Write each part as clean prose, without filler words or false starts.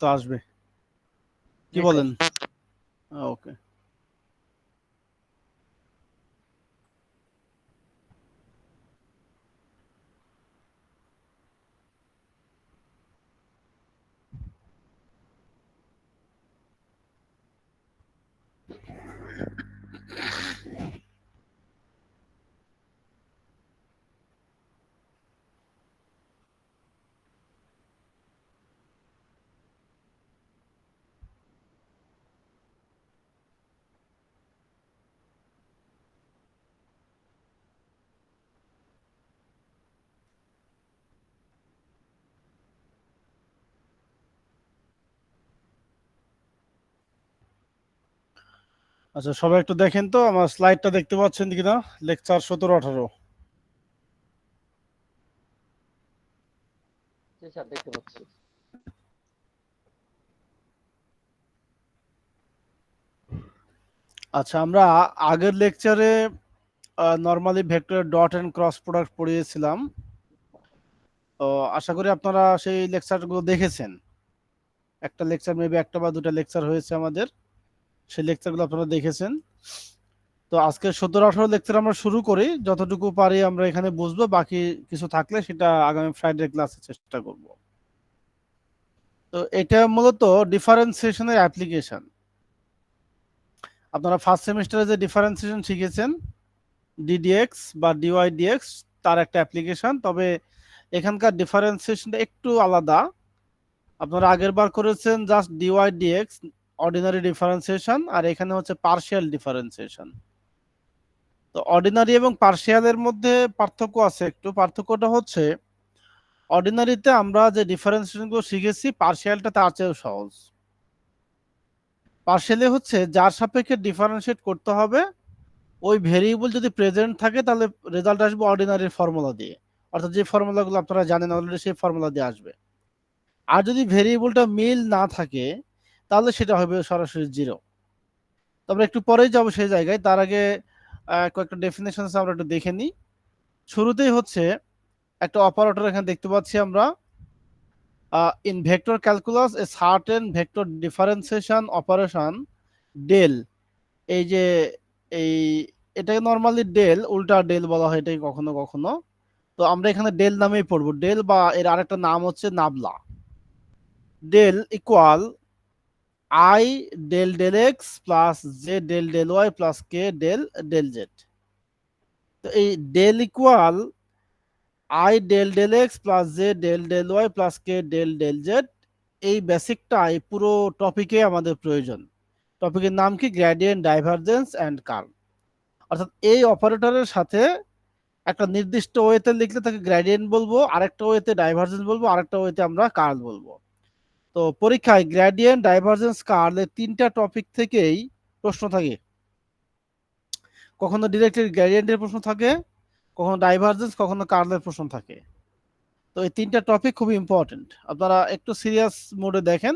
তো আসবে, কি বলেন? ওকে। আচ্ছা, সবাই একটু দেখেন তো আমার স্লাইডটা দেখতে পাচ্ছেন কিনা, লেকচার 17-18। জি স্যার, দেখতে পাচ্ছি। আচ্ছা, আমরা আগের লেকচারে নরমালি ভেক্টরের ডট এন্ড ক্রস প্রোডাক্ট পড়িয়েছিলাম। তো আশা করি আপনারা সেই লেকচারগুলো দেখেছেন। একটা লেকচার মেবি একটা বা দুটা লেকচার হয়েছে আমাদের, সেই লেকচারগুলো আপনারা দেখেছেন। তো আজকে 17-18 লেকচার আমরা শুরু করি, যতটুকু পারি আমরা এখানে বুঝবো, বাকি কিছু থাকলে সেটা আগামী ফ্রাইডে ক্লাসে চেষ্টা করব। তো এটা মূলত ডিফারেন্সিয়েশনের অ্যাপ্লিকেশন। আপনারা ফার্স্ট সেমিস্টারে যে ডিফারেন্সিয়েশন শিখেছেন, ডিডিএক্স বা ডিওয়াইডিএক্স, তার একটা অ্যাপ্লিকেশন। তবে এখানকার ডিফারেন্সিয়েশনটা একটু আলাদা। আপনারা আগের বার করেছেন জাস্ট ডিওয়াইডিএক্স, অর্ডিনারি ডিফারেন্সিয়েশন, আর এখানে হচ্ছে পার্শিয়াল ডিফারেন্সিয়েশন। তো অর্ডিনারি এবং পার্শিয়ালের মধ্যে পার্থক্য আছে একটু। পার্থক্যটা হচ্ছে অর্ডিনারিতে আমরা যে ডিফারেন্সিয়েশনগুলো শিখেছি, পার্শিয়ালটা তার চেয়েও সহজ। পার্শিয়ালি হচ্ছে যার সাপেক্ষে ডিফারেন্সিয়েট করতে হবে, ওই ভেরিয়েবল যদি প্রেজেন্ট থাকে তাহলে রেজাল্ট আসবে অর্ডিনারির ফর্মুলা দিয়ে, অর্থাৎ যে ফর্মুলাগুলো আপনারা জানেন অলরেডি সেই ফর্মুলা দিয়ে আসবে। আর যদি ভেরিয়েবলটা মিল না থাকে তাহলে সেটা হবে সরাসরি জিরো। তবে একটু পরেই যাবো সেই জায়গায়, তার আগে কয়েকটা ডেফিনেশন আমরা একটু দেখে নিই। শুরুতেই হচ্ছে একটা অপারেটর এখানে দেখতে পাচ্ছি আমরা, in vector calculus a certain vector differentiation operation del. এই যে এই এটাকে নর্মালি ডেল, উল্টা ডেল বলা হয় এটাকে কখনো কখনো। তো আমরা এখানে ডেল নামেই পড়বো, ডেল বা এর আরেকটা নাম হচ্ছে nabla. Del equal i del del x plus j del del y plus k del del z. তো এই del equal i del del x plus j del del y plus k del del z, এই বেসিকটাই পুরো টপিকে আমাদের প্রয়োজন। টপিকের নাম কি? Gradient, divergence and curl. অর্থাৎ এই অপারেটরের সাথে একটা নির্দিষ্ট ওয়েতে লিখলে তাকে গ্রেডিয়েন্ট বলবো, আরেকটা ওয়েতে ডাইভারজেন্স বলবো, আরেকটা ওয়েতে আমরা কার্ল বলবো। তো পরীক্ষায় গ্রেডিয়েন্ট, ডাইভারজেন্স, কার্ল এই তিনটা টপিক থেকেই প্রশ্ন থাকে। কখনো ডিরেক্টলি গ্রেডিয়েন্টের প্রশ্ন থাকে, কখনো ডাইভারজেন্স, কখনো কার্লের প্রশ্ন থাকে। তো এই তিনটা টপিক খুবই ইম্পর্টেন্ট, আপনারা একটু সিরিয়াস মোডে দেখেন।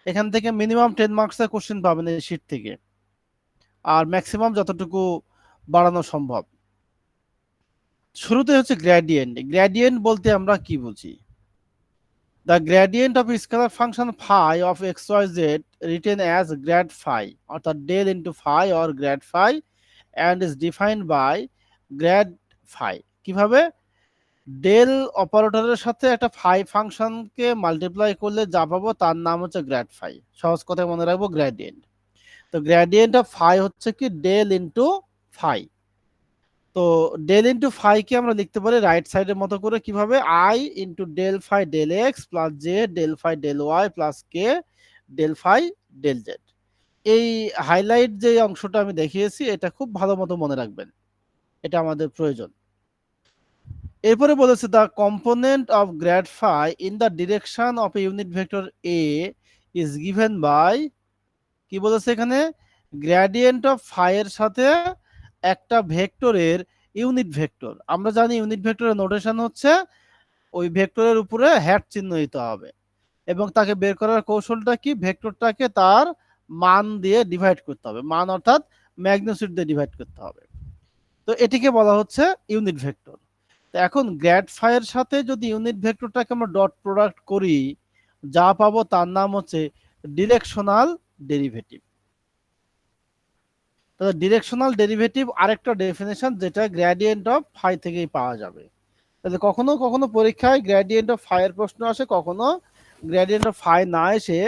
এখান থেকে মিনিমাম 10 মার্কসের কোশ্চেন পাবেন এই শীট থেকে, আর ম্যাক্সিমাম যতটুকু বাড়ানো সম্ভব। শুরুতে হচ্ছে গ্রেডিয়েন্ট। গ্রেডিয়েন্ট বলতে আমরা কি বুঝি? The gradient of scalar function phi of x y z written as grad phi, অর্থাৎ del into phi or grad phi, and is defined by grad phi. কিভাবে? ডেল অপারেটরের সাথে একটা ফাই ফাংশনকে মাল্টিপ্লাই করলে যা পাবো তার নাম হচ্ছে গ্রেড ফাই। সহজ কথায় মনে রাখবো গ্রেডিয়েন্ট। তো গ্রেডিয়েন্ট অফ ফাই হচ্ছে কি ডেল ইন্টু ফাই। তো ডেল ইন্টু ফাই কে আমরা লিখতে পারি রাইট সাইডের মতো করে, কিভাবে? I into del phi del x plus j del phi del y plus k del phi del z. এই হাইলাইট যে অংশটা আমি দেখিয়েছি এটা খুব ভালো মতো মনে রাখবেন, এটা আমাদের প্রয়োজন। এরপরে বলেছে the component of grad phi in the direction of a unit vector a is given by, কি বলেছে এখানে? গ্রেডিয়েন্ট অফ ফাই এর সাথে একটা ভেক্টরের ইউনিট ভেক্টর। আমরা জানি ইউনিট ভেক্টরের নোটেশন হচ্ছে ওই ভেক্টরের উপরে হ্যাট চিহ্ন দিতে হবে, এবং তাকে বের করার কৌশলটা কি? ভেক্টরটাকে তার মান দিয়ে ডিভাইড করতে হবে, মান অর্থাৎ ম্যাগনিটিউড দিয়ে ডিভাইড করতে হবে। তো এটিকে বলা হচ্ছে ইউনিট ভেক্টর। তো এখন গ্রেড ফাই এর সাথে যদি ইউনিট ভেক্টরটাকে আমরা ডট প্রোডাক্ট করি, যা পাবো তার নাম হচ্ছে ডিরেকশনাল ডেরিভেটিভ। তাহলে ডিরেকশনাল ডেরিভেটিভ আরেকটা ডেফিনেশন, যেটা গ্রেডিয়েন্ট অফ ফাই থেকেই পাওয়া যাবে। তাহলে কখনো কখনো পরীক্ষায় গ্রেডিয়েন্ট অফ ফাই এর প্রশ্ন আসে, কখনো গ্রেডিয়েন্ট অফ ফাই না এসে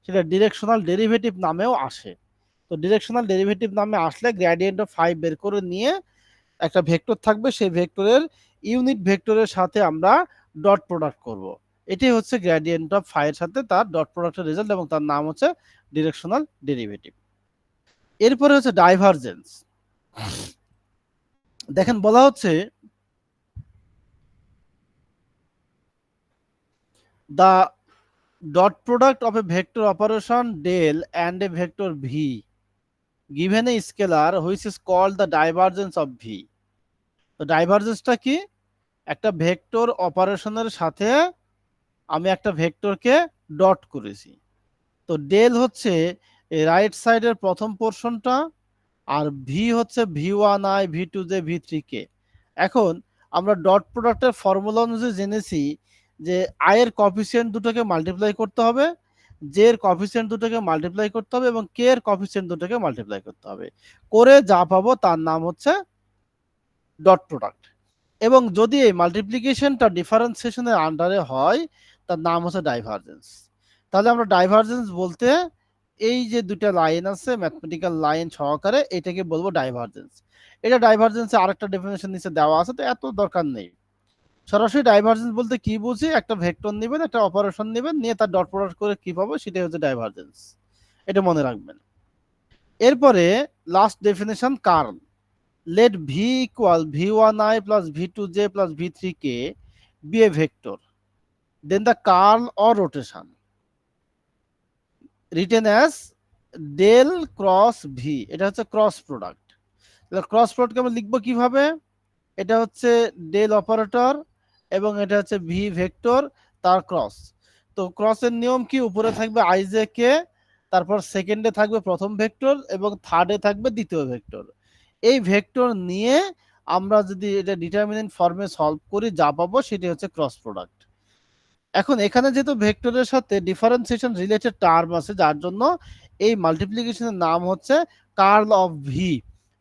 সেটা ডিরেকশনাল ডেরিভেটিভ নামেও আসে। তো ডিরেকশনাল ডেরিভেটিভ নামে আসলে গ্রেডিয়েন্ট অফ ফাই বের করে নিয়ে একটা ভেক্টর থাকবে, সেই ভেক্টরের ইউনিট ভেক্টরের সাথে আমরা ডট প্রোডাক্ট করব। এটাই হচ্ছে গ্রেডিয়েন্ট অফ ফাই এর সাথে তার ডট প্রোডাক্টের রেজাল্ট, এবং তার নাম হচ্ছে ডিরেকশনাল ডেরিভেটিভ। এরপরে হচ্ছে ডাইভারজেন্স। দেখেন বলা হচ্ছে the dot product of a vector operation del and a vector v given a scalar which is called the divergence of v। তো ডাইভারজেন্সটা কি? একটা ভেক্টর অপারেশনের সাথে আমি একটা ভেক্টরকে ডট করেছি। তো ডেল হচ্ছে রাইট সাইডের প্রথম পোর্শনটা, আর ভি হচ্ছে v1i v2j v3k। এখন আমরা ডট প্রোডাক্টের ফর্মুলা অনুযায়ী জেনেছি যে আই এর কফিসিয়েন্ট দুটোকে মাল্টিপ্লাই করতে হবে, জে এর কফিসিয়েন্ট দুটোকে মাল্টিপ্লাই করতে হবে, এবং কে এর কফিসিয়েন্ট দুটোকে মাল্টিপ্লাই করতে হবে। করে যা পাবো তার নাম হচ্ছে ডট প্রোডাক্ট। এবং যদি এই মাল্টিপ্লিকেশনটা ডিফারেন্সিয়েশনের আন্ডারে হয় তার নাম হচ্ছে ডাইভারজেন্স। তাহলে আমরা ডাইভারজেন্স বলতে এই যে দুটা লাইন আছে ম্যাথমেটিক্যাল লাইন সহকারে, এটাকে বলবো ডাইভারজেন্স। এটা ডাইভারজেন্সে আরেকটা ডেফিনেশন নিচে দেওয়া আছে, তো এত দরকার নেই। সরাসরি ডাইভারজেন্স বলতে কি বুঝি, একটা ভেক্টর নেবেন, একটা অপারেশন নেবেন, নিয়ে তার ডট প্রোডাক্ট করে কি পাবো সেটাই হচ্ছে ডাইভারজেন্স। এটা মনে রাখবেন। এরপরে last definition curl. let v equal v1i plus v2j plus v3k be a vector, then the curl or rotation written as del cross v। এটা হচ্ছে ক্রস প্রোডাক্ট। ক্রস প্রোডাক্টকে আমরা লিখবো কিভাবে? এটা হচ্ছে ডেল অপারেটর এবং এটা হচ্ছে ভি ভেক্টর তার ক্রস। তো ক্রসের নিয়ম কি? উপরে থাকবে আইজে কে, তারপর সেকেন্ডে থাকবে প্রথম ভেক্টর এবং থার্ডে থাকবে দ্বিতীয় ভেক্টর। এই ভেক্টর নিয়ে আমরা যদি এটা ডিটারমিনেন্ট ফর্মে সলভ করি যা পাবো সেটি হচ্ছে ক্রস প্রোডাক্ট। এখন এখানে যেহেতু ভেক্টরের সাথে ডিফারেন্সিয়েশন রিলেটেড টার্ম আছে, যার জন্য এই মাল্টিপ্লিকেশনের নাম হচ্ছে কার্ল অফ ভি,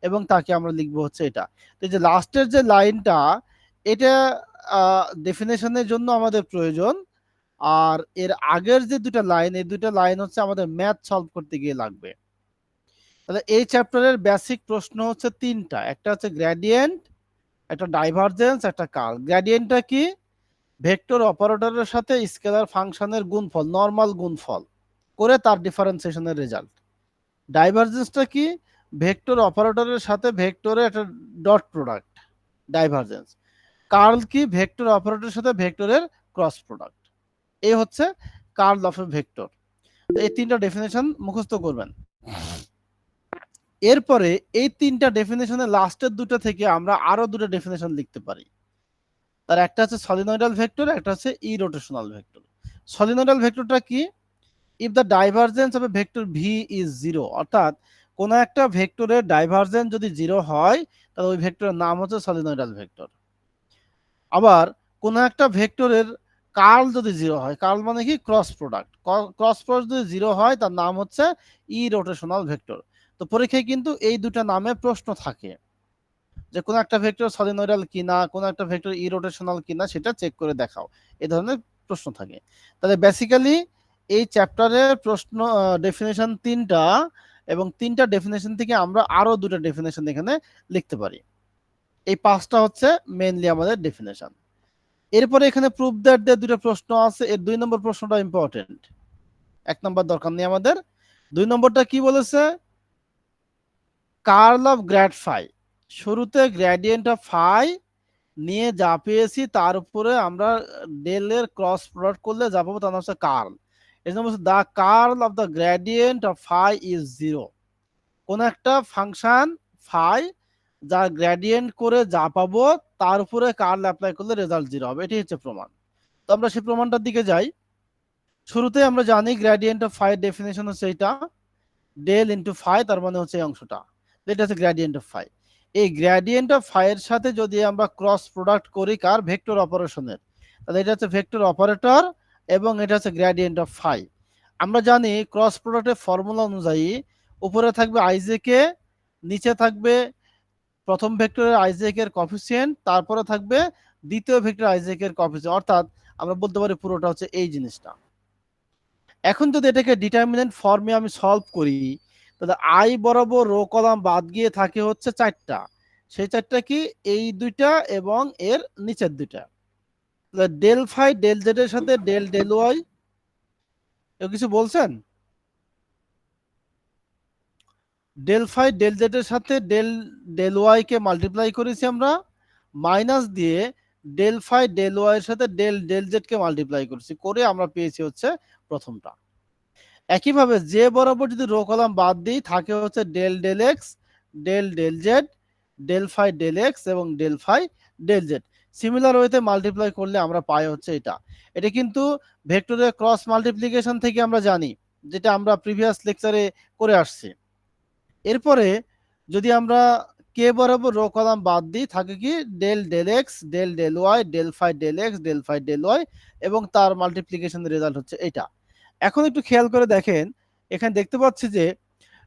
এবং তাকে আমরা লিখবো হচ্ছে এটা। তো এই যে লাস্টের যে লাইনটা, এটা ডেফিনেশনের জন্য আমাদের প্রয়োজন, আর এর আগের যে দুটা লাইন, এই দুটা লাইন হচ্ছে আমাদের ম্যাথ সলভ করতে গিয়ে লাগবে। তাহলে এই চ্যাপ্টারের বেসিক প্রশ্ন হচ্ছে তিনটা, একটা হচ্ছে গ্রেডিয়েন্ট, একটা ডাইভারজেন্স, একটা কার্ল। গ্রেডিয়েন্টটা কি? ভেক্টর অপারেটরের সাথে স্কেলার ফাংশনের গুণফল, নরমাল গুণফল করে তার ডিফারেন্সিয়েশনের রেজাল্ট। ডাইভারজেন্সটা কি? ভেক্টর অপারেটরের সাথে ভেক্টরের একটা ডট প্রোডাক্ট, ডাইভারজেন্স। কার্ল কি? ভেক্টর অপারেটরের সাথে ভেক্টরের ক্রস প্রোডাক্ট। এই হচ্ছে কার্ল অফ এ ভেক্টর। এই তিনটা ডেফিনেশন মুখস্থ করবেন। এরপরে এই তিনটা ডেফিনেশনের লাস্টের দুটো থেকে আমরা আরো দুটো ডেফিনেশন লিখতে পারি। তার একটা হচ্ছে সলিনয়েডাল ভেক্টর, একটা হচ্ছে ইরোটেশনাল ভেক্টর। সলিনয়েডাল ভেক্টরটা কি? If the divergence of A vector V is zero, অর্থাৎ কোন একটা ভেক্টরের ডাইভারজেন্স যদি জিরো হয় তাহলে ওই ভেক্টরের নাম হচ্ছে সলিনয়েডাল ভেক্টর। আবার কোন একটা ভেক্টরের কার্ল যদি জিরো হয়, কার্ল মানে কি? Cross product. ক্রস প্রোডাক্ট যদি জিরো হয় তার নাম হচ্ছে ইরোটেশনাল ভেক্টর। তো পরীক্ষায় কিন্তু এই দুটো নামে প্রশ্ন থাকে, যে কোন একটা ভেক্টর সলিনয়েডাল কিনা, কোন একটা ভেক্টর ইরোটেশনাল কিনা, সেটা চেক করে দেখাও, এই ধরনের প্রশ্ন থাকে। তাহলে বেসিক্যালি এই চ্যাপ্টারের প্রশ্ন ডেফিনেশন তিনটা, এবং তিনটা ডেফিনেশন থেকে আমরা আরো দুটো ডেফিনেশন এখানে লিখতে পারি। এই পাঁচটা হচ্ছে মেইনলি আমাদের ডেফিনেশন। এরপরে এখানে প্রুফ দ্যাট দিয়ে দুটো প্রশ্ন আছে। এর 2 নম্বর প্রশ্নটা ইম্পর্টেন্ট, 1 নম্বর দরকার নেই আমাদের। 2 নম্বরটা কি বলেছে? Curl of grad phi. শুরুতে গ্রেডিয়েন্ট অফ ফাই নিয়ে যা পেয়েছি তার উপরে আমরা ডেলের ক্রস প্রোডাক্ট করলে যা পাবো তার নাম হচ্ছে কার্ল। এই জন্য বলছে the curl of the gradient of phi is zero. কোন একটা ফাংশন ফাই যা গ্রেডিয়েন্ট করে যা পাবো তার উপরে কার্ল অ্যাপ্লাই করলে রেজাল্ট জিরো হবে, এটি হচ্ছে প্রমাণ। তো আমরা সেই প্রমাণটার দিকে যাই। শুরুতে আমরা জানি গ্রেডিয়েন্ট অফ ফাই ডেফিনেশন হচ্ছে এটা, ডেল ইন্টু ফাই, তার মানে হচ্ছে এই অংশটা, এটা হচ্ছে গ্রেডিয়েন্ট অফ ফাই। এই গ্রেডিয়েন্ট অফ ফাই এর সাথে যদি আমরা ক্রস প্রোডাক্ট করি কার? ভেক্টর অপারেশনের, তাহলে এটা হচ্ছে ভেক্টর অপারেটর এবং এটা হচ্ছে গ্রেডিয়েন্ট অফ ফাই। আমরা জানি ক্রস প্রোডাক্টের ফর্মুলা অনুযায়ী উপরে থাকবে আইজেকে, নিচে থাকবে প্রথম ভেক্টরের আইজেকের কফিসিয়েন্ট, তারপরে থাকবে দ্বিতীয় ভেক্টর আইজেকের কফিসিয়েন্ট, অর্থাৎ আমরা বলতে পারি পুরোটা হচ্ছে এই জিনিসটা। এখন যদি এটাকে ডিটারমিনেন্ট ফর্মে আমি সলভ করি, তাহলে আই বরাবর রো কলাম বাদ গিয়ে থাকে হচ্ছে 4টা। সেই 4টা কি? এই দুইটা এবং এর নিচের দুইটা। তাহলে ডেল ফাই ডেল জেড এর সাথে ডেল ডেল ওয়াই, কেউ কিছু বলছেন? ডেল ফাই ডেল জেড এর সাথে ডেল ডেল ওয়াই কে মাল্টিপ্লাই করেছি আমরা, মাইনাস দিয়ে ডেল ফাই ডেল ওয়াই এর সাথে ডেল ডেল জেড কে মাল্টিপ্লাই করেছি, করে আমরা পেয়েছি হচ্ছে প্রথমটা। একইভাবে যে বরাবর যদি রো কলাম বাদ দিই থাকে হচ্ছে del del x, del del z, del phi del x এবং del phi del z. Similar ওয়েতে মাল্টিপ্লাই করলে আমরা পাই হচ্ছে এটা। এটা কিন্তু ভেক্টরের ক্রস মাল্টিপ্লিকেশন থেকে আমরা জানি, যেটা আমরা প্রিভিয়াস লেকচারে করে আসছি। এরপরে যদি আমরা কে বরাবর রো কলাম বাদ দিই থাকে কি del del x, del del y, del phi del x, del phi del y এবং তার মাল্টিপ্লিকেশনের রেজাল্ট হচ্ছে এটা। এখন একটু খেয়াল করে দেখেন, এখানে দেখতে পাচ্ছি যে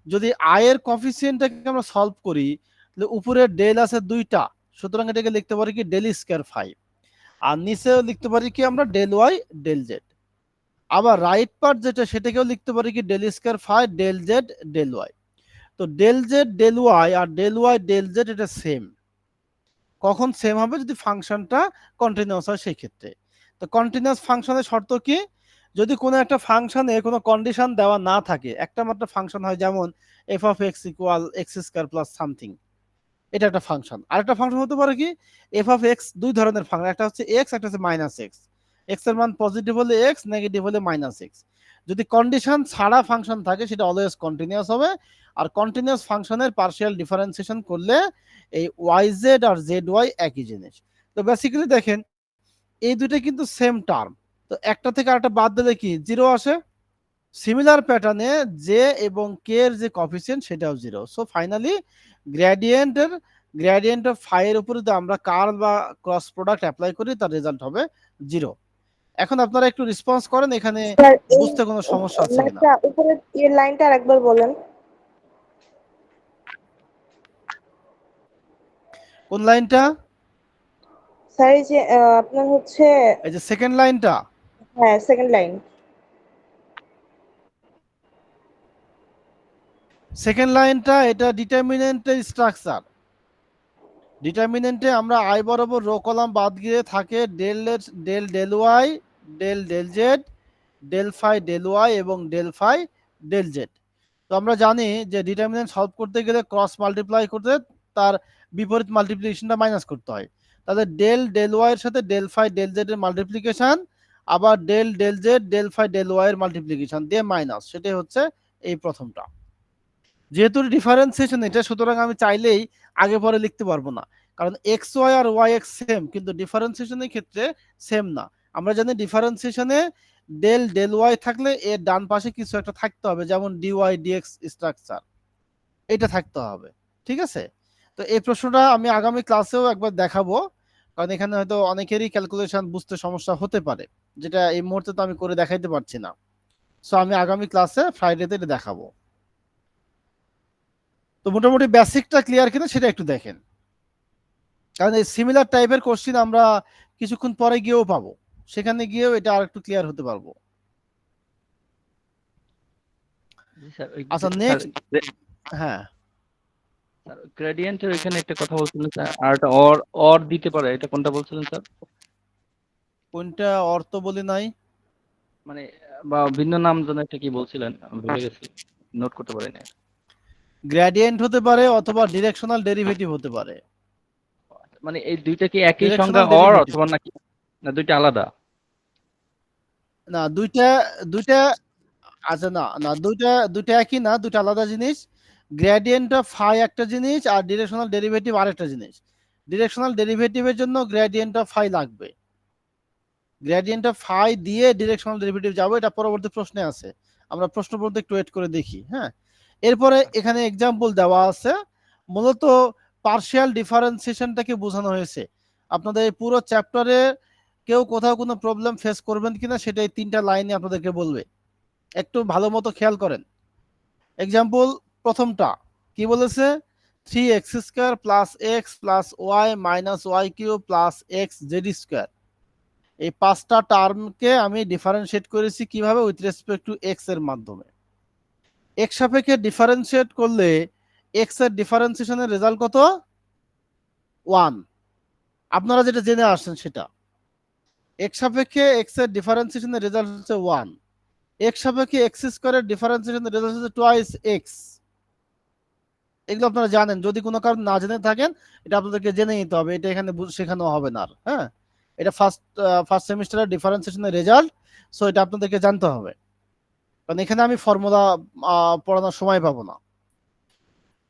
যদি আয়ের কফিসিয়েন্টটাকে আমরা সলভ করি, তাহলে উপরে ডেল আছে 2টা, সুতরাং এটাকে লিখতে পারি কি ডেল স্কয়ার ফাই, আর নিচেও লিখতে পারি কি আমরা ডেল ওয়াই ডেল জেড। আবার রাইট পার্ট যেটা সেটাকেও লিখতে পারি কি del square phi del z del y. তো ডেল জেড ডেল ওয়াই আর ডেল ওয়াই ডেল জেড এটা সেম। কখন সেম হবে? যদি ফাংশনটা কন্টিনিউয়াস হয় সেই ক্ষেত্রে। তো কন্টিনিউয়াস ফাংশনের শর্ত কি? যদি কোনো একটা ফাংশনে কোনো কন্ডিশন দেওয়া না থাকে, একটা মাত্র ফাংশন হয়, যেমন F of x equal x square plus something, এটা একটা ফাংশন। আরেকটা ফাংশন হতে পারে কি এফ অফ এক্স, দুই ধরনের ফাংশন, একটা হচ্ছে এক্স, একটা হচ্ছে মাইনাস এক্স। এক্স এর মান পজিটিভ হলে এক্স, নেগেটিভ হলে মাইনাস এক্স। যদি কন্ডিশন ছাড়া ফাংশন থাকে সেটা অলওয়েজ কন্টিনিউয়াস হবে। আর কন্টিনিউয়াস ফাংশনের পার্শিয়াল ডিফারেন্সিয়েশন করলে এই ওয়াই জেড আর জেড ওয়াই একই জিনিস। তো বেসিক্যালি দেখেন এই দুটো কিন্তু সেম টার্ম, তো একটা থেকে আরেকটা বাদ দিলে কি জিরো আসে। সিমিলার প্যাটার্নে জে এবং কে এর যে কফিসিয়েন্ট সেটাও জিরো। So finally gradient of phi এর উপরে যদি আমরা কার্ল বা ক্রস প্রোডাক্ট অ্যাপ্লাই করি তার রেজাল্ট হবে জিরো। এখন আপনারা একটু রেসপন্স করেন এখানে স্যার এই বুঝতে কোনো সমস্যা আছে কিনা। লাইনটা উপরে এই লাইনটা আরেকবার বলেন। কোন লাইনটা? স্যার এই যে আপনার হচ্ছে এই যে সেকেন্ড লাইনটা। হ্যাঁ সেকেন্ড লাইন। সেকেন্ড লাইনটা এটা ডিটারমিনেন্টের স্ট্রাকচার। ডিটারমিনেন্টে আমরা আই বরাবর রো কলাম বাদ গিয়ে থাকে del del del y, del del z, del phi del y এবং ডেল ফাই ডেল জেড। তো আমরা জানি যে ডিটারমিনেন্ট সলভ করতে গেলে ক্রস মাল্টিপ্লাই করতে তার বিপরীত মাল্টিপ্লিকেশনটা মাইনাস করতে হয়। তাহলে ডেল ডেল ওয়াই এর সাথে ডেল ফাই ডেল জেড এর মাল্টিপ্লিকেশন, আবার del del z del phi del y এর মাল্টিপ্লিকেশন দিয়ে মাইনাস, সেটাই হচ্ছে এই প্রথমটা। যেহেতু ডিফারেন্সিয়েশন এটা, সুতরাং আমি চাইলেই আগে পরে লিখতে পারবো না, কারণ এক্স ওয়াই আর ওয়াই এক্স সেম, কিন্তু ডিফারেন্সিয়েশনের ক্ষেত্রে সেম না। আমরা জানি ডিফারেন্সিয়েশনে ডেল ডেল ওয়াই থাকলে এর ডান পাশে কিছু একটা থাকতে হবে, যেমন ডিওয়াই ডিএক্স স্ট্রাকচার, এটা থাকতে হবে। ঠিক আছে? তো এই প্রশ্নটা আমি আগামী ক্লাসেও একবার দেখাবো, কারণ এখানে হয়তো অনেকেরই ক্যালকুলেশন বুঝতে সমস্যা হতে পারে, যেটা এই মুহূর্তে তো আমি করে দেখাইতে পারছি না। সো আমি আগামী ক্লাসে ফ্রাইডেতে এটা দেখাবো। তো মোটামুটি বেসিকটা ক্লিয়ার কিনা সেটা একটু দেখেন, কারণ এই সিমিলার টাইপের কোশ্চিন আমরা কিছুক্ষণ পরে গিয়েও পাবো, সেখানে গিয়েও এটা আর একটু ক্লিয়ার হতে পারবো। আচ্ছা নেক্সট, হ্যাঁ গ্রেডিয়েন্টের এখানে একটা কথা বলছিলেন স্যার, আর একটা অর অর দিতে পারে, এটা কোনটা বলছিলেন স্যার? কোনটা অর্থ বলি নাই? মানে বা ভিন্ন নাম যেন একটা কি বলছিলেন, আমি ভুলে গেছি, নোট করতে পারি না। গ্রেডিয়েন্ট হতে পারে অথবা ডিরেকশনাল ডেরিভেটিভ হতে পারে। মানে এই দুইটা কি একই সংজ্ঞা ডিরেকশনাল অর, ডেরিভেটিভ অথবা নাকি না দুইটা আলাদা? না, দুইটা দুইটা আচ্ছা, না না, দুইটা দুইটা একই না, দুইটা আলাদা জিনিস। গ্রেডিয়েন্ট অফ ফাই একটা জিনিস আর ডিরেকশনাল ডেরিভেটিভ আরেকটা জিনিস। ডিরেকশনাল ডেরিভেটিভের জন্য গ্রেডিয়েন্ট অফ ফাই লাগবে। গ্রেডিয়েন্ট অফ ফাই দিয়ে ডিরেকশনাল ডেরিভেটিভ যাবো, এটা পরবর্তী প্রশ্নে আছে, আমরা প্রশ্ন পর্যন্ত একটু ওয়েট করে দেখি। হ্যাঁ, এরপরে এখানে এক্সাম্পল দেওয়া আছে, মূলত পার্শিয়াল ডিফারেন্সিয়েশনটাকে বোঝানো হয়েছে। আপনাদের এই পুরো চ্যাপ্টারে কেউ কোথাও কোনো প্রবলেম ফেস করবেন কিনা সেটা এই 3টা লাইনে আপনাদেরকে বলবে, একটু ভালো মতো খেয়াল করেন। এক্সাম্পল প্রথমটা কি বলেছে, 3x² + x + y - y³ + x z²। এই 5টা টার্মকে আমি ডিফারেন্সিয়েট করেছি কিভাবে, উইথ রেসপেক্ট টু এক্স এর মাধ্যমে। এক্স সাপেক্ষে ডিফারেন্সিয়েট করলে এক্স এর ডিফারেন্সিয়েশনের রেজাল্ট কত, 1। আপনারা যেটা জেনে আসছেন সেটা, এক্স সাপেক্ষে এক্স এর ডিফারেন্সিয়েশনের রেজাল্ট হচ্ছে 1, এক্স সাপেক্ষে x² এর ডিফারেন্সিয়েশনের রেজাল্ট হচ্ছে টোয়াইস এক্স। এগুলো আপনারা জানেন, যদি কোনো কারণ না জেনে থাকেন এটা আপনাদেরকে জেনে নিতে হবে, এটা এখানে শেখানো হবে না আর। হ্যাঁ, এটা ফার্স্ট সেমিস্টারের ডিফারেন্সিয়েশনের রেজাল্ট, সো এটা আপনাদেরকে জানতে হবে, কারণ এখানে আমি ফর্মুলা পড়ানোর সময় পাবো না।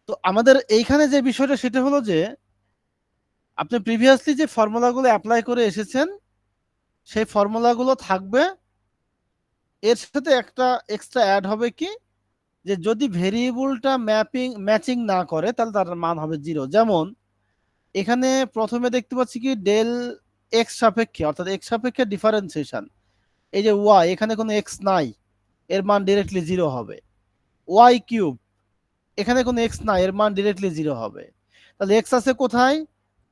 তো আমাদের এইখানে যে বিষয়টা সেটা হলো যে আপনি প্রিভিয়াসলি যে ফর্মুলাগুলো অ্যাপ্লাই করে এসেছেন সেই ফর্মুলাগুলো থাকবে, এর সাথে একটা এক্সট্রা অ্যাড হবে কি, যে যদি ভেরিয়েবলটা ম্যাচিং না করে তাহলে তার মান হবে 0। যেমন এখানে প্রথমে দেখতে পাচ্ছি কি ডেল এক্স সাপেক্ষে, অর্থাৎ এক্স সাপেক্ষে ডিফারেন্সিয়েশন, এই যে ওয়াই, এখানে কোনো এক্স নাই, এর মান ডিরেক্টলি 0 হবে। y³ এখানে কোনো এক্স নাই, এর মান ডিরেক্টলি 0 হবে। তাহলে এক্স আছে কোথায়,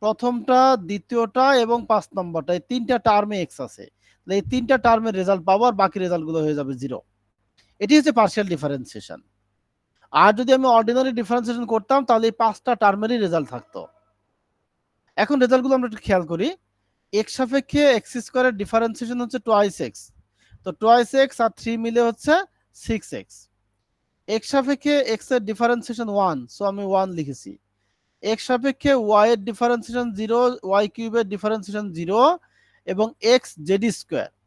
প্রথমটা, দ্বিতীয়টা এবং 5 নম্বরটা, এই 3টা টার্মে এক্স আছে। তাহলে এই 3টা টার্মের রেজাল্ট পাবো, আর বাকি রেজাল্টগুলো হয়ে যাবে 0। এটি হচ্ছে পার্শিয়াল ডিফারেন্সিয়েশন। আর যদি আমি অর্ডিনারি ডিফারেন্সিয়েশন করতাম তাহলে এই 5টা টার্মেরই রেজাল্ট থাকতো। এখন রেজাল্টগুলো আমরা একটু খেয়াল করি। এক্স সাপেক্ষে x² এর ডিফারেন্সিয়েশন হচ্ছে টোয়াইস এক্স, তো টোয়াইস এক্স আর 3 মিলে হচ্ছে 6x। এক্স সাপেক্ষে এক্স এর ডিফারেন্সিয়েশন 1, সো আমি 1 লিখেছি। এক্স সাপেক্ষে ওয়াই এর ডিফারেন্সিয়েশন 0, y³ এর ডিফারেন্সিয়েশন 0 এবং x z²।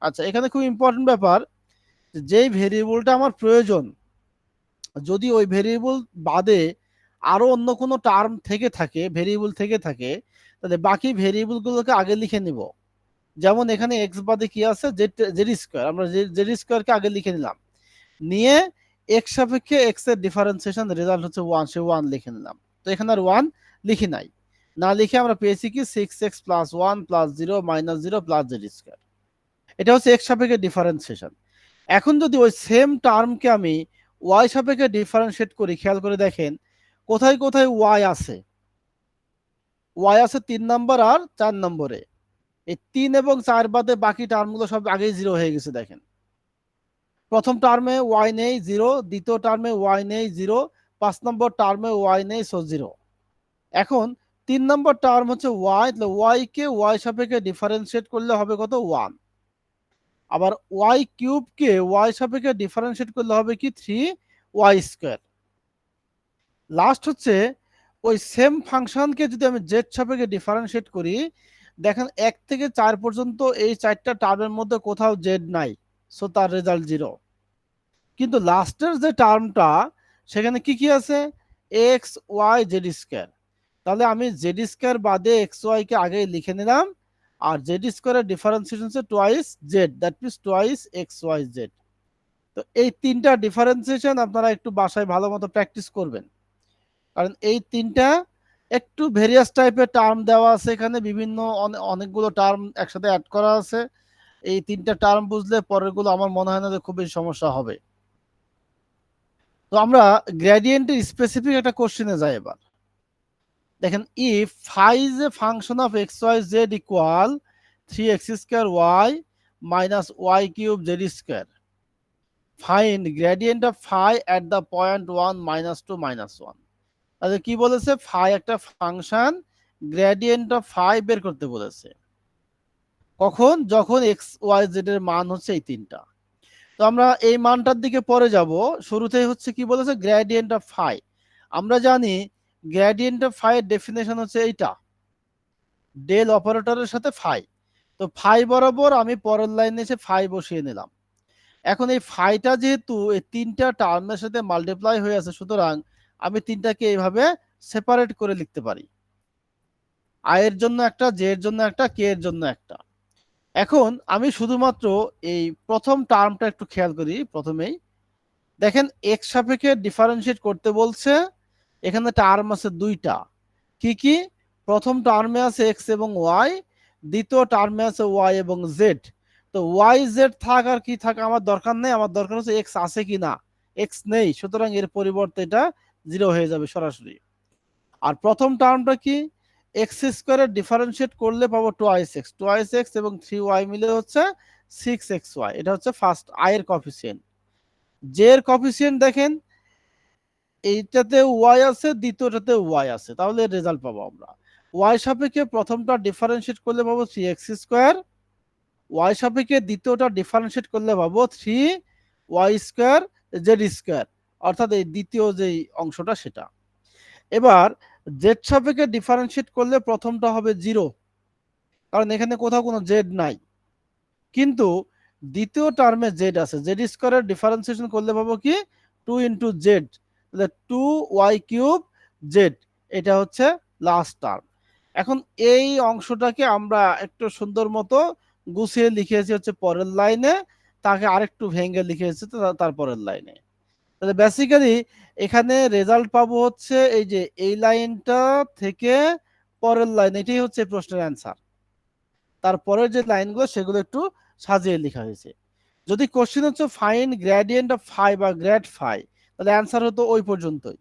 আচ্ছা, এখানে খুব ইম্পর্টেন্ট ব্যাপার, যেই ভেরিয়েবলটা আমার প্রয়োজন, যদি ওই ভেরিয়েবল বাদে আরো অন্য কোনো টার্ম থেকে থাকে, ভেরিয়েবল থেকে থাকে, তাহলে বাকি ভেরিয়েবলগুলোকে আগে লিখে নিব। যেমন এখানে এক্স বাদে কি আছে, z², আমরা z²কে আগে লিখে নিলাম, নিয়ে এক্স সাপেক্ষে এক্স এর ডিফারেন্সিয়েশন রেজাল্ট হচ্ছে 1, সে 1 লিখে নিলাম। তো এখানে আর 1 লিখি নাই, না লিখে আমরা পেয়েছি কি 6x + 1 + 0 - 0 + z²। এটা হচ্ছে এক্স সাপেক্ষে ডিফারেন্সিয়েশন। এখন যদি ওই সেম টার্মকে আমি ওয়াই সাপেক্ষে ডিফারেন্সিয়েট করি, খেয়াল করে দেখেন কোথায় কোথায় ওয়াই আছে। ওয়াই আছে 3 নম্বর আর 4 নম্বরে, এই 3 এবং 4 বাদে বাকি টার্মগুলো সব আগেই 0 হয়ে গেছে। দেখেন প্রথম টার্মে ওয়াই নেই, 0, দ্বিতীয় টার্মে ওয়াই নেই, 0, 5 নম্বর টার্মে ওয়াই নেই, সো 0। এখন 3 নম্বর টার্ম হচ্ছে ওয়াই, তাহলে ওয়াই কে ওয়াই সাপেক্ষে ডিফারেন্সিয়েট করলে হবে কত, 1। আবার y³ কে ওয়াই সাপেক্ষে ডিফারেন্সিয়েট করলে হবে কি 3y²। লাস্ট হচ্ছে ওই সেম ফাংশনকে যদি আমি z সাপেক্ষে ডিফারেন্সিয়েট করি, দেখেন 1 থেকে 4 পর্যন্ত এই 4টা টার্মের মধ্যে কোথাও z নাই, সো তার রেজাল্ট 0। কিন্তু লাস্টের যে টার্মটা সেখানে কি কি আছে, x y z²। তাহলে আমি z² বাদে xy কে আগে লিখে নিলাম, আর z² এর ডিফারেন্সিয়েশন হচ্ছে twice z, that means twice xyz। তো এই 3টা ডিফারেন্সিয়েশন আপনারা একটু বাসায় ভালো মতো প্র্যাকটিস করবেন, কারণ এই 3টা একটু ভেরিয়াস টাইপের টার্ম দেওয়া আছে, এখানে বিভিন্ন অনেকগুলো টার্ম একসাথে অ্যাড করা আছে। এই 3টা টার্ম বুঝলে পরেরগুলো আমার মনে হয় না যে খুব বেশি সমস্যা হবে। তো আমরা গ্রেডিয়েন্টের স্পেসিফিক একটা কোশ্চেনে যাই এবার। দেখেন, if phi is a function of xyz equal 3x² y - y³ z², find gradient of phi at the point 1 - 2 - 1। তাহলে কি বলেছে, phi একটা ফাংশন, গ্রেডিয়েন্ট অফ phi বের করতে বলেছে। কখন, যখন x y z এর মান হচ্ছে এই 3টা। তো আমরা এই মানটার দিকে পরে যাব, শুরুতেই হচ্ছে কি বলেছে, গ্রেডিয়েন্ট অফ phi। আমরা জানি গ্রেডিয়েন্ট অফ phi এর ডেফিনেশন হচ্ছে এইটা, ডেল অপারেটরের সাথে phi। তো phi বরাবর আমি পরের লাইনে এসে phi বসিয়ে নিলাম। এখন এই phi-টা যেহেতু এই 3টা টার্মের সাথে মাল্টিপ্লাই হয়ে আছে, সুতরাং আমি 3টাকে এইভাবে সেপারেট করে লিখতে পারি, i এর জন্য একটা, j এর জন্য একটা, k এর জন্য একটা। এখন আমি শুধুমাত্র এই প্রথম টার্মটা একটু খেয়াল করি। প্রথমেই দেখেন x সাপেক্ষে ডিফারেন্সিয়েট করতে বলছে, এখানে টার্ম আছে 2টা। কি কি, প্রথম টার্মে আছে x এবং y, দ্বিতীয় টার্মে আছে ওয়াই এবং জেড। তো ওয়াই জেড থাক আর কি থাক আমার দরকার নেই, আমার দরকার হচ্ছে এক্স আছে কি না। এক্স নেই, সুতরাং এর পরিবর্তে এটা 0 হয়ে যাবে সরাসরি। আর প্রথম টার্মটা কি, এক্স স্কোয়ারের ডিফারেন্সিয়েট করলে পাবো টোয়াইস এক্স এবং 3y মিলে হচ্ছে 6xy। এটা হচ্ছে ফার্স্ট আই এর কফিসিয়েন্ট। জে এর কফিসিয়েন্ট দেখেন, এইটাতে ওয়াই আছে, দ্বিতীয়টাতে ওয়াই আছে, তাহলে রেজাল্ট পাবো আমরা। ওয়াই সাপেক্ষে প্রথমটা ডিফারেন্সিয়েট করলে পাবো 3x², ওয়াই সাপেক্ষে দ্বিতীয়টা ডিফারেন্সিয়েট করলে পাবো 3y²z², অর্থাৎ এই দ্বিতীয় যেই অংশটা সেটা। এবার জেড সাপেক্ষে ডিফারেন্সিয়েট করলে প্রথমটা হবে 0, কারণ এখানে কোথাও কোনো জেড নাই। কিন্তু দ্বিতীয় টার্মে জেড আছে, z² ডিফারেন্সিয়েশন করলে পাবো কি 2 × z, তাহলে 2y³ z, এটা হচ্ছে লাস্ট টার্ম। এখন এই অংশটাকে আমরা একটু সুন্দর মতো গুছিয়ে লিখেছি হচ্ছে পরের লাইনে, তাকে আরেকটু ভেঙে লিখেছি তার পরের লাইনে। তাহলে বেসিক্যালি এখানে রেজাল্ট পাবো হচ্ছে এই যে এই লাইনটা থেকে পরের লাইন, এটাই হচ্ছে প্রশ্নের অ্যান্সার। তারপরের যে লাইনগুলো সেগুলো একটু সাজিয়ে লেখা হয়েছে। যদি কোশ্চেন হচ্ছে ফাইন গ্রেডিয়েন্ট অফ ফাই বা গ্রেড ফাই, তাহলে অ্যান্সার হতো ওই পর্যন্তই।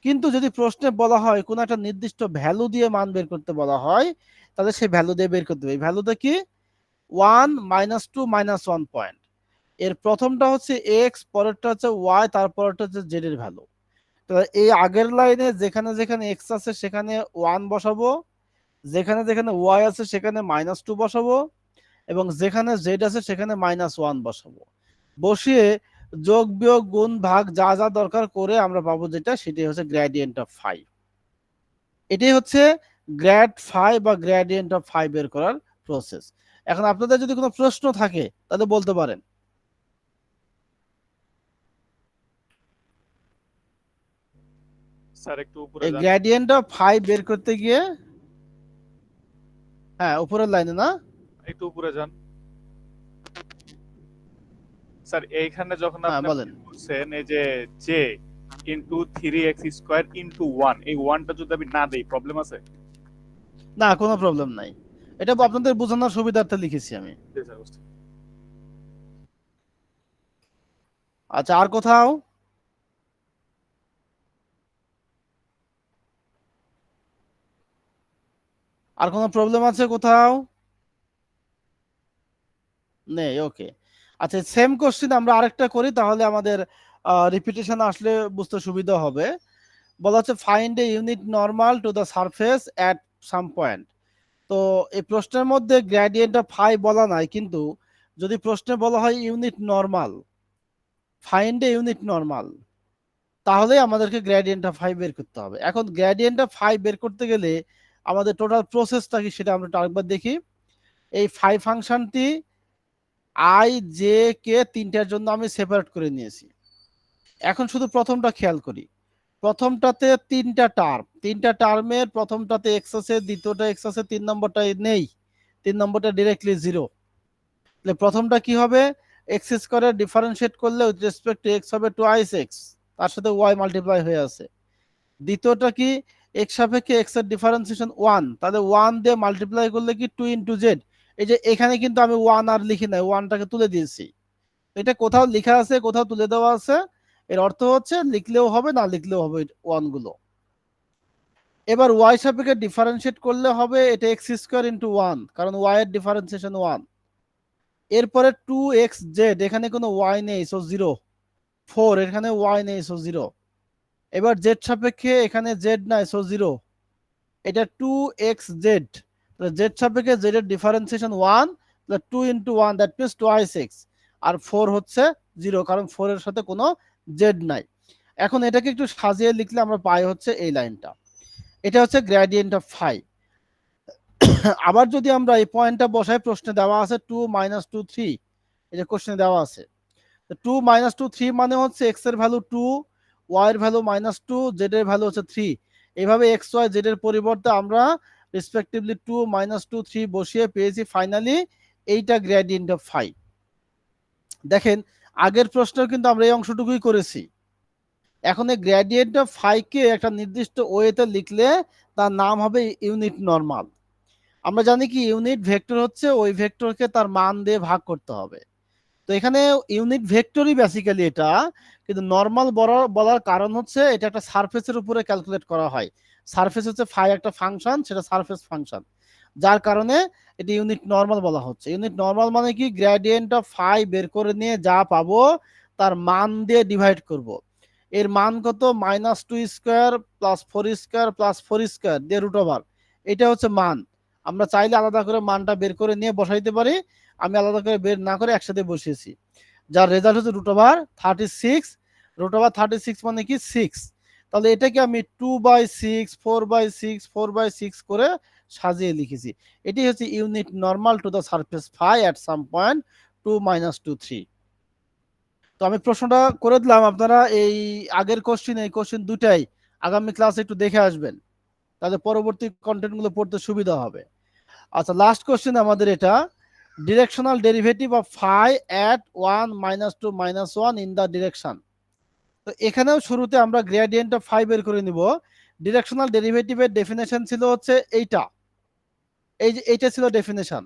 কিন্তু যদি প্রশ্নে বলা হয় কোনো একটা নির্দিষ্ট ভ্যালু দিয়ে মান বের করতে বলা হয়, তাহলে সেই ভ্যালু দিয়ে বের করতে হবে। এই ভ্যালুটা কি 1 -2 -1 পয়েন্ট। এর প্রথমটা হচ্ছে এক্স, পরেরটা হচ্ছে ওয়াই, তারপরটা হচ্ছে জেড এর ভ্যালু। তো এই আগের লাইনে যেখানে যেখানে এক্স আছে সেখানে 1 বসাবো, যেখানে যেখানে ওয়াই আছে সেখানে -2 বসাবো, এবং যেখানে জেড আছে সেখানে -1 বসাবো। বসিয়ে যোগ বিয়োগ গুণ ভাগ যা যা দরকার করে আমরা পাবো যেটা, সেটাই হচ্ছে গ্রেডিয়েন্ট অফ ফাই। এটাই হচ্ছে গ্রেড ফাই বা গ্রেডিয়েন্ট অফ ফাই বের করার প্রসেস। এখন আপনাদের যদি কোনো প্রশ্ন থাকে তাহলে বলতে পারেন। স্যার একটু উপরে এই যান। গ্রেডিয়েন্ট অফ ফাই বের করতে গিয়ে, হ্যাঁ উপরের লাইনে না, একটু উপরে যান স্যার। এইখানে যখন হ্যাঁ আপনি বলেন। বলছেন এই যে জে ইন্টু 3x² ইন্টু 1, এই 1টা যদি আমি না দেই প্রবলেম আছে? না কোনো প্রবলেম নাই, এটা আপনাদের বোঝানোর সুবিধার্থে লিখেছি আমি। জি স্যার, বুঝতে। আচ্ছা আর কোথাও? আর কোনো প্রবলেম আছে কোথাও? নেই, ওকে। আচ্ছা সেম কোশ্চেন আমরা আরেকটা করি, তাহলে আমাদের রিপিটেশন আসলে বুঝতে সুবিধা হবে। বলা হচ্ছে find a unit normal two the surface at some point. তো এই প্রশ্নের মধ্যে গ্রেডিয়েন্ট অফ ফাই বলা নাই, কিন্তু যদি প্রশ্নে বলা হয় unit normal, find a unit normal, তাহলে আমাদেরকে গ্রেডিয়েন্ট অফ ফাই বের করতে হবে। এখন গ্রেডিয়েন্ট অফ ফাই বের করতে গেলে আমাদের টোটাল প্রসেসটা কি সেটা আমরা আরেকবার দেখি। এই ফাই ফাংশনটি আই জে কে তিনটার জন্য আমি সেপারেট করে নিয়েছি। এখন শুধু প্রথমটা খেয়াল করি, প্রথমটাতে তিনটা টার্মের প্রথমটাতে এক্স আছে, দ্বিতীয়টা এক্স আছে, 3 নম্বরটাই নেই, 3 নম্বরটা ডিরেক্টলি 0। তাহলে প্রথমটা কি হবে, x² ডিফারেন্সিয়েট করলে উইথ রেসপেক্ট টু এক্স হবে টোয়াইস এক্স, তার সাথে ওয়াই মাল্টিপ্লাই হয়ে আছে। দ্বিতীয়টা কি, এক্স সাপেক্ষে এক্স এর ডিফারেন্সিয়েশন 1, তাহলে 1 দিয়ে মাল্টিপ্লাই করলে কি 2 × z। এই যে এখানে কিন্তু আমি 1 আর লিখি নাই, 1টাকে তুলে দিয়েছি। এটা কোথাও লেখা আছে কোথাও তুলে দেওয়া আছে, এর অর্থ হচ্ছে লিখলেও হবে না লিখলেও হবে 1 গুলো। এবার ওয়াই সাপেক্ষে ডিফারেন্সিয়েট করলে হবে এটা x² × 1, কারণ ওয়াই এর ডিফারেন্সিয়েশন 1। এরপরে 2xz, এখানে কোনো ওয়াই নেই সো 0, 4 এখানে ওয়াই নেই সো 0। এবার z সাপেক্ষে এখানে z নাই সো 0, এটা 2xz, তাহলে z সাপেক্ষে z এর ডিফারেন্সিয়েশন 1, তাহলে 2 × 1 দ্যাট মিন্স টোয়াইস x, আর 4 হচ্ছে 0 কারণ 4 এর সাথে কোনো z নাই। এখন এটাকে একটু সাজিয়ে লিখলে আমরা পাই হচ্ছে এই লাইনটা, এটা হচ্ছে গ্রেডিয়েন্ট অফ ফাই। আবার যদি আমরা এই পয়েন্টটা বসাই, প্রশ্নে দেওয়া আছে 2 - 2 3, এই যে কোশ্চেনে দেওয়া আছে 2 - 2 3 মানে হচ্ছে x এর ভ্যালু 2, y এর ভ্যালু -2, z এর ভ্যালু হচ্ছে 3। এইভাবে x y z এর পরিবর্তে আমরা রেসপেক্টিভলি 2 - 2 3 বসিয়ে পেয়েছি ফাইনালি এইটা গ্রেডিয়েন্ট অফ ফাই। দেখেন আগের প্রশ্নেও কিন্তু আমরা এই অংশটুকুই করেছি। এখন এই গ্রেডিয়েন্ট অফ ফাই কে একটা নির্দিষ্ট ওয়েতে লিখলে তার নাম হবে ইউনিট নরমাল। আমরা জানি কি ইউনিট ভেক্টর হচ্ছে ওই ভেক্টরকে তার মান দিয়ে ভাগ করতে হবে। তো এখানে ইউনিট ভেক্টরই বেসিক্যালি এটা, কিন্তু নর্মাল বলার কারণ হচ্ছে এটা একটা সারফেসের উপরে ক্যালকুলেট করা হয়। সারফেস হচ্ছে ফাই একটা ফাংশন, সেটা সারফেস ফাংশন, যার কারণে এটি ইউনিট নর্মাল বলা হচ্ছে। ইউনিট নর্মাল মানে কি, গ্রেডিয়েন্ট অফ ফাই বের করে নিয়ে যা পাবো তার মান দিয়ে ডিভাইড করব। এর মান কত, -2² + 4² + 4² দিয়ে √, এটা হচ্ছে মান। আমরা চাইলে আলাদা করে মানটা বের করে নিয়ে বসাইতে পারি, আমি আলাদা করে বের না করে একসাথে বসিয়েছি, যার রেজাল্ট হচ্ছে √36। √36 মানে কি 6। তাহলে এটাকে আমি 2/6, 4/6, 4/6 করে সাজিয়ে লিখেছি। এটি হচ্ছে unit normal to the surface phi at some point 2 - 2, 3। তো আমি প্রশ্নটা করে দিলাম, আপনারা এই আগের কোশ্চিন এই কোশ্চিন দুটাই আগামী ক্লাসে একটু দেখে আসবেন, তাহলে পরবর্তী কন্টেন্টগুলো পড়তে সুবিধা হবে। আচ্ছা, লাস্ট কোশ্চেন আমাদের এটা, directional derivative of phi at 1 - 2 - 1 in the direction. তো এখানেও শুরুতে আমরা গ্রেডিয়েন্ট অফ ফাই বের করে নিব। ডিরেকশনাল ডেরিভেটিভের ডেফিনেশন ছিল হচ্ছে এইটা, এই যে এইটা ছিল ডেফিনেশন।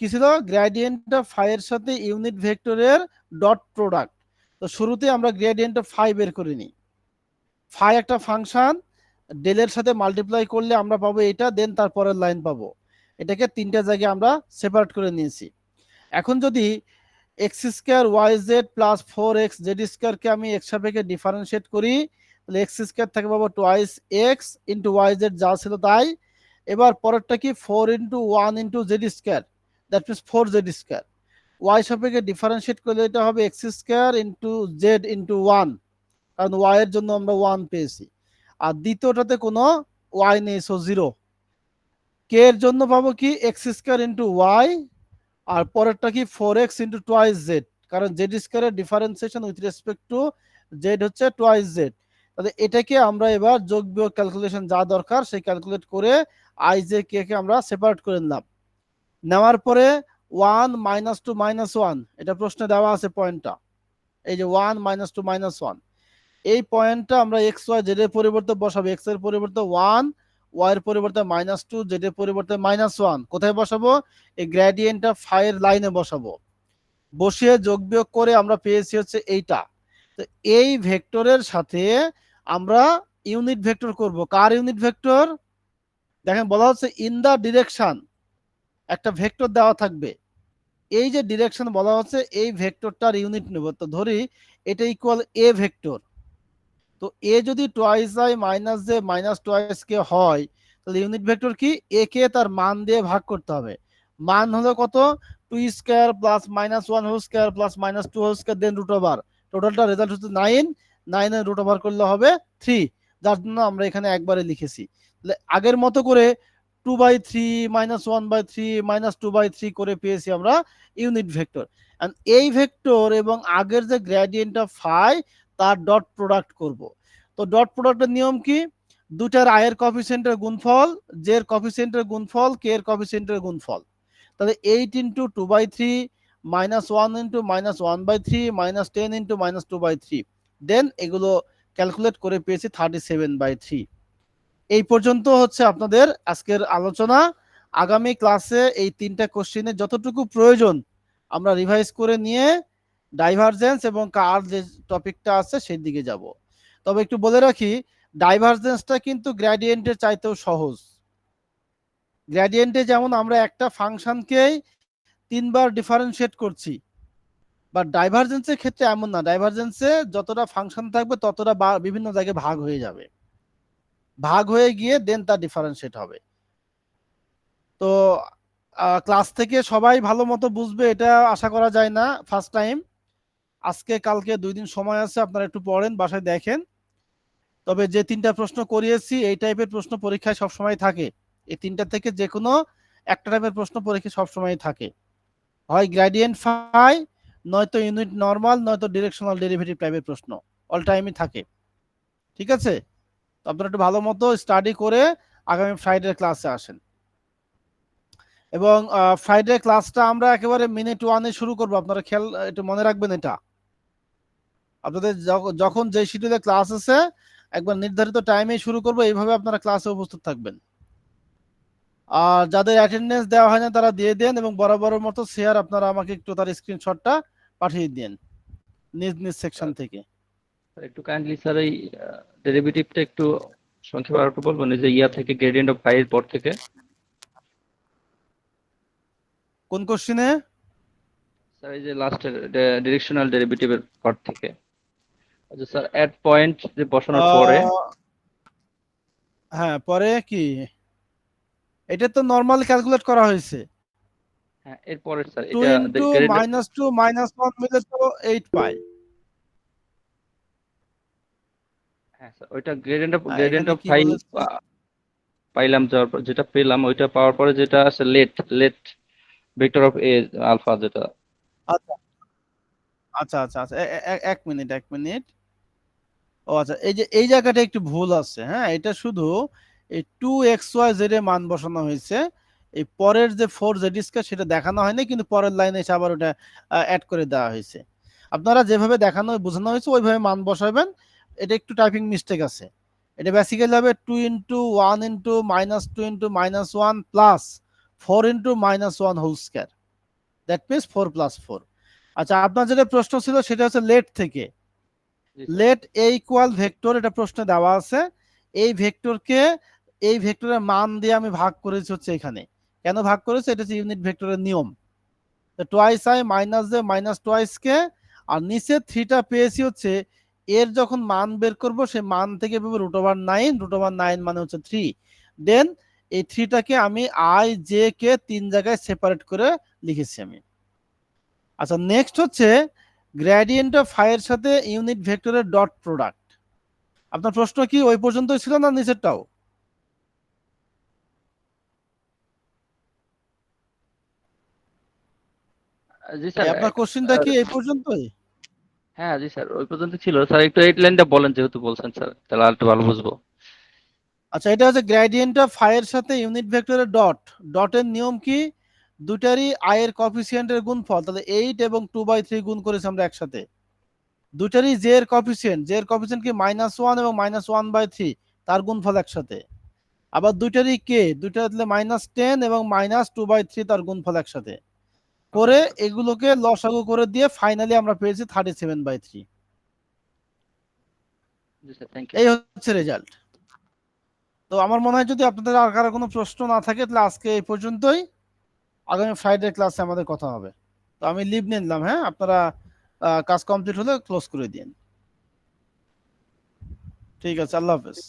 কি ছিল, গ্রেডিয়েন্ট অফ ফাই এর সাথে ইউনিট ভেক্টরের ডট প্রোডাক্ট। তো শুরুতে আমরা গ্রেডিয়েন্ট অফ ফাই বের করে নিই। ফাই একটা ফাংশন, ডেলের সাথে মাল্টিপ্লাই করলে আমরা পাবো এটা, দেন তারপরের লাইন পাবো। এটাকে তিনটা জায়গায় আমরা সেপারেট করে নিয়েছি। এখন যদি x² yz + 4x z² কে আমি এক্স সাপেক্ষে ডিফারেন্সিয়েট করি, তাহলে x² থেকে পাবো টোয়াইস x ইন্টু yz যা ছিল তাই। এবার পরেরটা কি, 4 × 1 × z², that means 4z²। y সাপেক্ষে ডিফারেন্সিয়েট করলে এটা হবে x² × z × 1, কারণ y এর জন্য আমরা 1 পেয়েছি। আর দ্বিতীয়টাতে কোনো y নেই, সো 0। কে এর জন্য পাবো কি, x² × y, আর পরেরটা কি 4x × টোয়াইস z, কারণ z² এর differentiation with respect to z হচ্ছে টোয়াইস z। তাহলে এটাকে আমরা এবার যোগ বিয়োগ ক্যালকুলেশন যা দরকার সেই ক্যালকুলেট করে i j k কে আমরা সেপারেট করে নিলাম। নেওয়ার পরে 1 - 2 - 1, এটা প্রশ্নে দেওয়া আছে পয়েন্টটা, এই যে 1 - 2 - 1, এই পয়েন্টটা আমরা x y z এর পরিবর্তে বসাবো। x এর পরিবর্তে 1, y এর পরিবর্তে -2, z এর পরিবর্তে -1। কোথায় বসাবো, এই গ্রেডিয়েন্ট অফ ফাই এর লাইনে বসাবো। বসিয়ে যোগ বিয়োগ করে আমরা পেয়েছি হচ্ছে এইটা। তো এই ভেক্টরের সাথে আমরা ইউনিট ভেক্টর করব। কার ইউনিট ভেক্টর, দেখেন বলা হচ্ছে ইন দা ডিরেকশন, একটা ভেক্টর দেওয়া থাকবে। এই যে ডিরেকশন বলা হচ্ছে, এই ভেক্টরটার ইউনিট নেব। তো ধরি এটা ইকুয়াল এ ভেক্টর। তো এ যদি twice i - j - twice k হয়, তাহলে ইউনিট ভেক্টর কি, এ কে তার মান দিয়ে ভাগ করতে হবে। মান হলো কত, 2² + -1² + -2² দেন √, টোটালটা রেজাল্ট হচ্ছে 9। 9 এর √, করলে হবে 3, যার জন্য আমরা এখানে একবারে লিখেছি। তাহলে আগের মতো করে 2/3 -1/3 -2/3 করে পেয়েছি আমরা ইউনিট ভেক্টর। এই ভেক্টর এবং আগের যে গ্রেডিয়েন্ট অফ ফাই তার ডট প্রোডাক্ট করব। তো ডট প্রোডাক্টের নিয়ম কি, দুটার i এর কোএফিসিয়েন্টের গুণফল, j এর কোএফিসিয়েন্টের গুণফল, k এর কোএফিসিয়েন্টের গুণফল। তাহলে 8 × 2/3 -1 × -1/3 -10 × -2/3, দেন এগুলো ক্যালকুলেট করে পেয়েছি 37/3। এই পর্যন্ত হচ্ছে আপনাদের আজকের আলোচনা। আগামী ক্লাসে এই তিনটা কোশ্চেনের যতটুকু প্রয়োজন আমরা রিভাইজ করে নিয়ে ডাইভারজেন্স এবং কার যে টপিকটা আছে সেই দিকে যাব। তবে একটু বলে রাখি, ডাইভারজেন্সটা কিন্তু গ্রেডিয়েন্টের চাইতেও সহজ। গ্রেডিয়েন্টে যেমন আমরা একটা ফাংশনকেই 3 বার ডিফারেন্সিয়েট করছি, বাট ডাইভারজেন্সের ক্ষেত্রে এমন না। ডাইভারজেন্সে যতটা ফাংশন থাকবে ততটা বিভিন্ন জায়গায় ভাগ হয়ে যাবে, ভাগ হয়ে গিয়ে দেন তার ডিফারেন্সিয়েট হবে। তো ক্লাস থেকে সবাই ভালো মতো বুঝবে এটা আশা করা যায় না ফার্স্ট টাইম। আজকে কালকে 2 দিন সময় আছে, আপনারা একটু পড়েন, বাসায় দেখেন। তবে যে তিনটা প্রশ্ন করিয়েছি এই টাইপের প্রশ্ন পরীক্ষায় সবসময় থাকে। এই তিনটা থেকে যে কোনো একটা টাইপের প্রশ্ন পরীক্ষায় সবসময় থাকে, হয় গ্রেডিয়েন্ট ফাই, নয়তো ইউনিট নরমাল, নয়তো ডিরেকশনাল ডেরিভেটিভ টাইপের প্রশ্ন অল টাইমই থাকে। ঠিক আছে, তো আপনারা একটু ভালো মতো স্টাডি করে আগামী ফ্রাইডে ক্লাসে আসেন। এবং ফ্রাইডে ক্লাসটা আমরা একেবারে মিনিট 1-এ শুরু করব। আপনারা খেয়াল একটু মনে রাখবেন এটা, আপনাদের যখন যে শিডিউলে ক্লাস আছে একবার নির্ধারিত টাইমে শুরু করব, এইভাবে আপনারা ক্লাসে উপস্থিত থাকবেন। আর যাদের অ্যাটেন্ডেন্স দেওয়া হয় না তারা দিয়ে দেন, এবং বরাবরের মতো শেয়ার আপনারা আমাকে একটু তার স্ক্রিনশটটা পাঠিয়ে দেন নিজ নিজ সেকশন থেকে। একটু কাইন্ডলি স্যার এই ডেরিভেটিভটা একটু সংক্ষেপে আর একটু বলবেন, এই যে ইয়া থেকে গ্রেডিয়েন্ট অফ ফাই এর পর থেকে। কোন কোশ্চেনে? স্যার এই যে লাস্টের ডিরেকশনাল ডেরিভেটিভের পর থেকে, আচ্ছা স্যার অ্যাট পয়েন্ট যে বসানোর পরে। হ্যাঁ, পরে কি এটা তো নরমাল ক্যালকুলেট করা হয়েছে। হ্যাঁ এরপরে স্যার 2 এটা ইন্টু গ্রেডিয়েন্ট। -2 -1 মিলে তো 8 পাই। হ্যাঁ স্যার ওইটা গ্রেডিয়েন্ট এখানে অফ কি ফাই বলেছে? পাইলাম, যাওয়ার পর যেটা পেলাম ওইটা পাওয়ার পরে যেটা আছে let vector of a alpha যেটা। আচ্ছা আচ্ছা আচ্ছা আচ্ছা, এক মিনিট এক মিনিট। ও আচ্ছা, এই যে এই জায়গাটা একটু ভুল আছে। হ্যাঁ, এটা শুধু এই 2xyz এর মান বসানো হয়েছে, এই পরের যে 4z² সেটা দেখানো হয়নি, কিন্তু পরের লাইনে এসে আবার ওটা অ্যাড করে দেওয়া হয়েছে। আপনারা যেভাবে দেখানো বোঝানো হয়েছে ওইভাবে মান বসাবেন। এটা একটু টাইপিং মিস্টেক আছে। এটা বেসিক্যালি হবে 2 into 1 into -2 into -1 plus 4 into -1 whole square, that means 4 plus 4। আচ্ছা, আপনার যেটা প্রশ্ন ছিল সেটা হচ্ছে লেট থেকে। লেট এ ইকুয়াল ভেক্টর, এটা প্রশ্নে দেওয়া আছে। এই ভেক্টরকে এই ভেক্টরের মান দিয়ে আমি ভাগ করেছি হচ্ছে এখানে। কেন ভাগ করেছি? এটা হচ্ছে ইউনিট ভেক্টরের নিয়ম। Twice i minus j minus twice k, আর নিচে থ্রিটা পেয়েছি হচ্ছে এর যখন মান বের করব সে মান থেকে পাবো √9। √9 মানে হচ্ছে 3। দেন এই থ্রিটাকে আমি আই জে কে 3 জায়গায় সেপারেট করে লিখেছি আমি। আচ্ছা, নেক্সট হচ্ছে গ্রেডিয়েন্ট অফ ফাই এর সাথে ইউনিট ভেক্টরের ডট প্রোডাক্ট। আপনার প্রশ্ন কি ওই পর্যন্তই ছিল না নিচেরটাও? জি স্যার। আপনার কোশ্চেনটা কি এই পর্যন্তই? হ্যাঁ জি স্যার ওই পর্যন্ত ছিল স্যার, একটু এইট লাইনটা বলেন যেহেতু বলছেন স্যার, তাহলে আর একটু ভালো বুঝবো। আচ্ছা, এটা হচ্ছে গ্রেডিয়েন্ট অফ ফাই এর সাথে ইউনিট ভেক্টরের ডট। ডটের নিয়ম কি? দুটারই আই এর কোএফিসিয়েন্টের গুণফল, তাহলে 8 এবং 2/3 গুণ করেছি আমরা একসাথে। দুটারই জে এর কোএফিসিয়েন্ট কি -1 এবং -1/3, তার গুণফল একসাথে। আবার দুটারই কে, দুটা দিলে -10 এবং -2/3 তার গুণফল একসাথে করে এগুলোকে লসাগু করে দিয়ে ফাইনালি আমরা পেয়েছি 37/3। জি স্যার থ্যাংক ইউ। এই হচ্ছে রেজাল্ট। তো আমার মনে হয় যদি আপনাদের আর কারো কোনো প্রশ্ন না থাকে তাহলে আজকে এই পর্যন্তই। আগামী ফ্রাইডে ক্লাসে আমাদের কথা হবে। তো আমি লিভ নিয়ে নিলাম। হ্যাঁ, আপনারা কাজ কমপ্লিট হলে ক্লোজ করে দিন। ঠিক আছে, আল্লাহ হাফেজ।